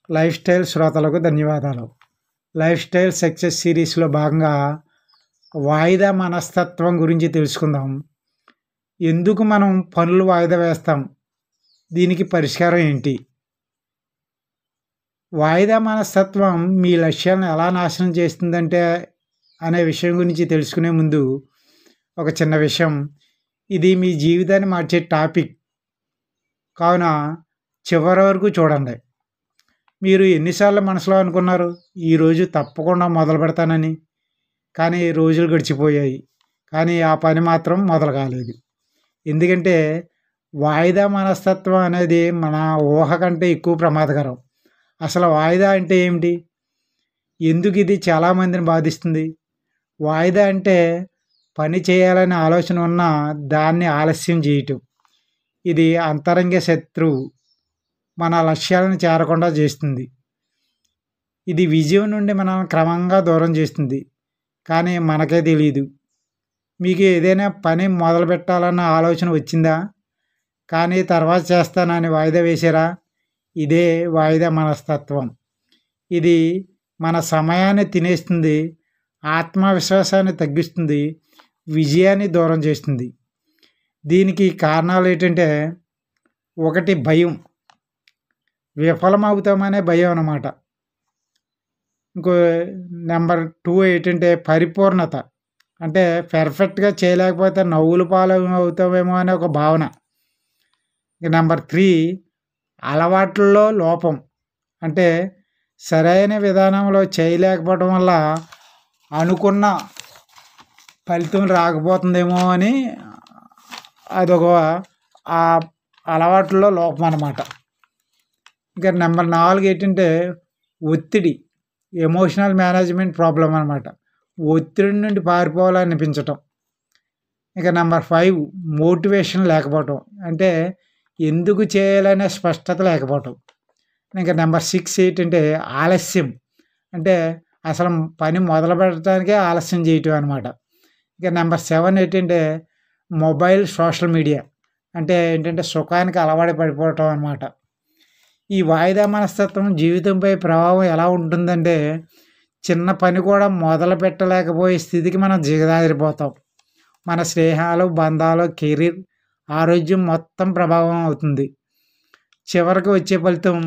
Life style శ్రోతలకు ధన్యవాదాలు. Life style success సిరీస్‌లో భాగంగా వాయిదా మనస్తత్వం గురించి తెలుసుకుందాం. ఎందుకు మనం పనులు వాయిదా వేస్తాం? దీనికి పరిష్కారం ఏంటి? వాయిదా మనస్తత్వం మీ లక్ష్యాలను ఎలా నాశనం చేస్తుందంటే అనే విషయం గురించి తెలుసుకునే ముందు ఒక చిన్న విషయం. ఇది మీ జీవితాన్ని మార్చే టాపిక్. కావున చివరి వరకు చూడండి. మీరు ఎన్నిసార్లు మనసులో అనుకున్నారు, ఈరోజు తప్పకుండా మొదలుపెడతానని. కానీ రోజులు గడిచిపోయాయి. కానీ ఆ పని మాత్రం మొదలు కాలేదు. ఎందుకంటే వాయిదా మనస్తత్వం అనేది మన ఊహ కంటే ఎక్కువ ప్రమాదకరం. అసలు వాయిదా అంటే ఏమిటి? ఎందుకు ఇది చాలామందిని బాధిస్తుంది? వాయిదా అంటే పని చేయాలనే ఆలోచన ఉన్నా దాన్ని ఆలస్యం చేయటం. ఇది అంతరంగ శత్రువు. మన లక్ష్యాలను చేరకుండా చేస్తుంది. ఇది విజయం నుండి మనల్ని క్రమంగా దూరం చేస్తుంది. కానీ మనకే తెలీదు. మీకు ఏదైనా పని మొదలుపెట్టాలన్న ఆలోచన వచ్చిందా? కానీ తర్వాత చేస్తానని వాయిదా వేశారా? ఇదే వాయిదా మనస్తత్వం. ఇది మన సమయాన్ని తినేస్తుంది, ఆత్మవిశ్వాసాన్ని తగ్గిస్తుంది, విజయాన్ని దూరం చేస్తుంది. దీనికి కారణాలు ఏంటంటే, ఒకటి భయం. విఫలమవుతామనే భయం అన్నమాట. ఇంకో నెంబర్ 2 ఏంటంటే పరిపూర్ణత. అంటే పెర్ఫెక్ట్‌గా చేయలేకపోతే నవ్వుల పాలవుతామేమో అనే ఒక భావన. ఇక నెంబర్ 3 అలవాట్లలో లోపం. అంటే సరైన విధానంలో చేయలేకపోవడం వల్ల అనుకున్న ఫలితం రాకపోతుందేమో అని అదొక ఆ అలవాట్లలో లోపం అన్నమాట. ఇంకా నెంబర్ 4 ఏంటంటే ఒత్తిడి. ఎమోషనల్ మేనేజ్మెంట్ ప్రాబ్లం అనమాట. ఒత్తిడి నుండి పారిపోవాలనిపించటం. ఇక నెంబర్ 5 మోటివేషన్ లేకపోవటం. అంటే ఎందుకు చేయాలనే స్పష్టత లేకపోవటం. ఇంకా నెంబర్ 6 ఏంటంటే ఆలస్యం. అంటే అసలు పని మొదలు పెట్టడానికే ఆలస్యం చేయటం అనమాట. ఇక నెంబర్ 7 ఏంటంటే మొబైల్, సోషల్ మీడియా. అంటే ఏంటంటే సుఖానికి అలవాటు పడిపోవటం అనమాట. ఈ వాయిదా మనస్తత్వం జీవితంపై ప్రభావం ఎలా ఉంటుందంటే, చిన్న పని కూడా మొదలు పెట్టలేకపోయే స్థితికి మనం దిగజారిపోతాం. మన స్నేహాలు, బంధాలు, కెరీర్, ఆరోగ్యం మొత్తం ప్రభావం అవుతుంది. చివరికి వచ్చే ఫలితం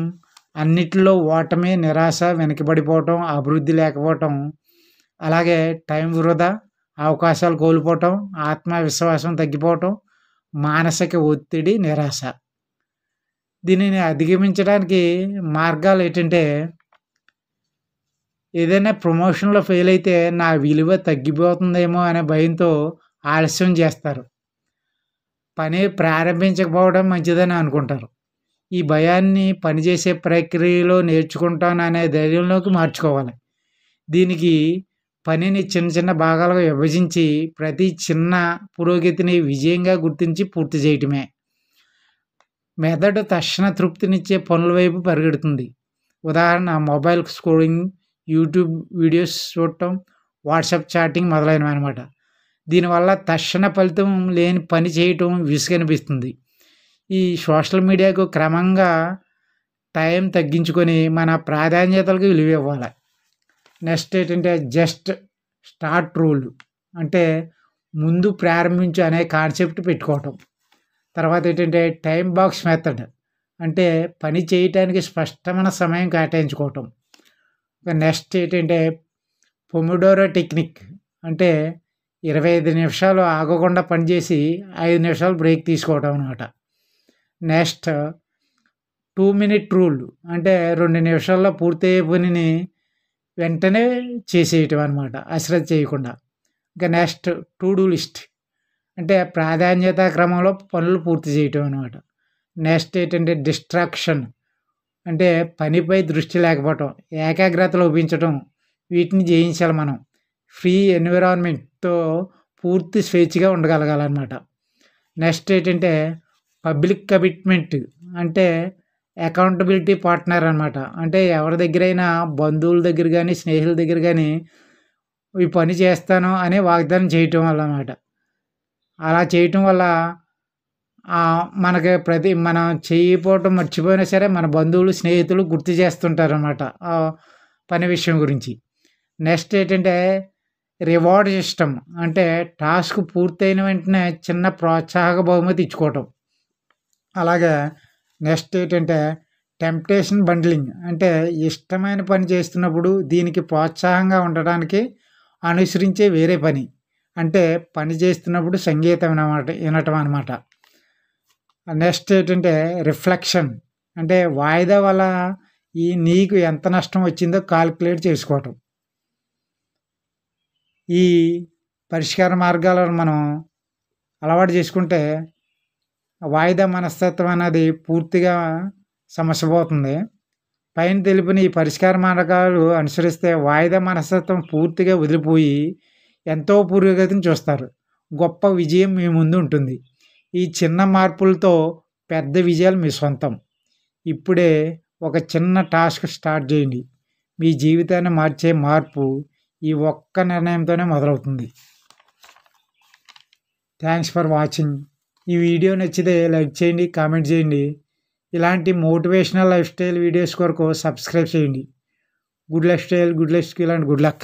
అన్నిటిలో ఓటమి, నిరాశ, వెనకబడిపోవటం, అభివృద్ధి లేకపోవటం, అలాగే టైం వృధా, అవకాశాలు కోల్పోవటం, ఆత్మవిశ్వాసం తగ్గిపోవటం, మానసిక ఒత్తిడి, నిరాశ. దీనిని అధిగమించడానికి మార్గాలు ఏంటంటే, ఏదైనా ప్రమోషన్‌లో ఫెయిల్ అయితే నా విలువ తగ్గిపోతుందేమో అనే భయంతో ఆలస్యం చేస్తారు. పని ప్రారంభించకపోవడం మంచిదని అనుకుంటారు. ఈ భయాన్ని పనిచేసే ప్రక్రియలో నేర్చుకుంటాననే ధైర్యంలోకి మార్చుకోవాలి. దీనికి పనిని చిన్న చిన్న భాగాలుగా విభజించి ప్రతి చిన్న పురోగతిని విజయంగా గుర్తించి పూర్తి చేయటమే. మెదడు తక్షణ తృప్తినిచ్చే పనుల వైపు పరిగెడుతుంది. ఉదాహరణ మొబైల్ స్క్రోలింగ్, యూట్యూబ్ వీడియోస్ చూడటం, వాట్సాప్ చాటింగ్ మొదలైనవి అనమాట. దీనివల్ల తక్షణ ఫలితం లేని పని చేయటం విసుగనిపిస్తుంది. ఈ సోషల్ మీడియాకు క్రమంగా టైం తగ్గించుకొని మన ప్రాధాన్యతలకు విలువ ఇవ్వాలి. నెక్స్ట్ ఏంటంటే జస్ట్ స్టార్ట్ రూల్. అంటే ముందు ప్రారంభించు అనే కాన్సెప్ట్ పెట్టుకోవటం. తర్వాత ఏంటంటే టైం బాక్స్ మెథడ్. అంటే పని చేయటానికి స్పష్టమైన సమయం కేటాయించుకోవటం. నెక్స్ట్ ఏంటంటే పొమోడోరో టెక్నిక్. అంటే 25 నిమిషాలు ఆగకుండా పనిచేసి 5 నిమిషాలు బ్రేక్ తీసుకోవటం అనమాట. Next 2 minute rule. అంటే 2 నిమిషాల్లో పూర్తయ్యే పనిని వెంటనే చేసేయటం అనమాట, అశ్రద్ధ చేయకుండా. ఇంకా నెక్స్ట్ టు డూ లిస్ట్. అంటే ప్రాధాన్యత క్రమంలో పనులు పూర్తి చేయటం అనమాట. నెక్స్ట్ ఏంటంటే డిస్ట్రాక్షన్. అంటే పనిపై దృష్టి లేకపోవటం, ఏకాగ్రత లోపించటం, వీటిని జయించాలి మనం. ఫ్రీ ఎన్విరాన్మెంట్‌తో పూర్తి స్వేచ్ఛగా ఉండగలగాలన్నమాట. నెక్స్ట్ ఏంటంటే పబ్లిక్ కమిట్మెంట్. అంటే అకౌంటబిలిటీ పార్ట్నర్ అనమాట. అంటే ఎవరి దగ్గరైనా బంధువుల దగ్గర గానీ, స్నేహితుల దగ్గర గానీ ఈ పని చేస్తాను అని వాగ్దానం చేయటం వల్ల అన్నమాట. అలా చేయటం వల్ల మనకి మనం చేయకపోవటం మర్చిపోయినా సరే మన బంధువులు, స్నేహితులు గుర్తు చేస్తుంటారనమాట పని విషయం గురించి. నెక్స్ట్ ఏంటంటే రివార్డ్ సిస్టమ్. అంటే టాస్క్ పూర్తయిన వెంటనే చిన్న ప్రోత్సాహక బహుమతి ఇచ్చుకోవటం. అలాగే నెక్స్ట్ ఏంటంటే టెంప్టేషన్ బండ్లింగ్. అంటే ఇష్టమైన పని చేస్తున్నప్పుడు దీనికి ప్రోత్సాహంగా ఉండడానికి అనుసరించే వేరే పని. అంటే పని చేస్తున్నప్పుడు సంగీతం వినటం అనమాట. నెక్స్ట్ ఏంటంటే రిఫ్లెక్షన్. అంటే వాయిదా వల్ల నీకు ఎంత నష్టం వచ్చిందో కాలిక్యులేట్ చేసుకోవటం. ఈ పరిష్కార మార్గాలను మనం అలవాటు చేసుకుంటే వాయిదా మనస్తత్వం అనేది పూర్తిగా సమస్య పోతుంది. పైన తెలిపిన ఈ పరిష్కార మార్గాలు అనుసరిస్తే వాయిదా మనస్తత్వం పూర్తిగా వదిలిపోయి ఎంతో పురోగతిని చూస్తారు. గొప్ప విజయం మీ ముందు ఉంటుంది. ఈ చిన్న మార్పులతో పెద్ద విజయాలు మీ సొంతం. ఇప్పుడే ఒక చిన్న టాస్క్ స్టార్ట్ చేయండి. మీ జీవితాన్ని మార్చే మార్పు ఈ ఒక్క నిర్ణయంతోనే మొదలవుతుంది. Thanks for watching. ఈ వీడియో నచ్చితే లైక్ చేయండి, కామెంట్ చేయండి. ఇలాంటి మోటివేషనల్ లైఫ్ స్టైల్ వీడియోస్ కొరకు సబ్స్క్రైబ్ చేయండి. Good life style, good life skill and good luck.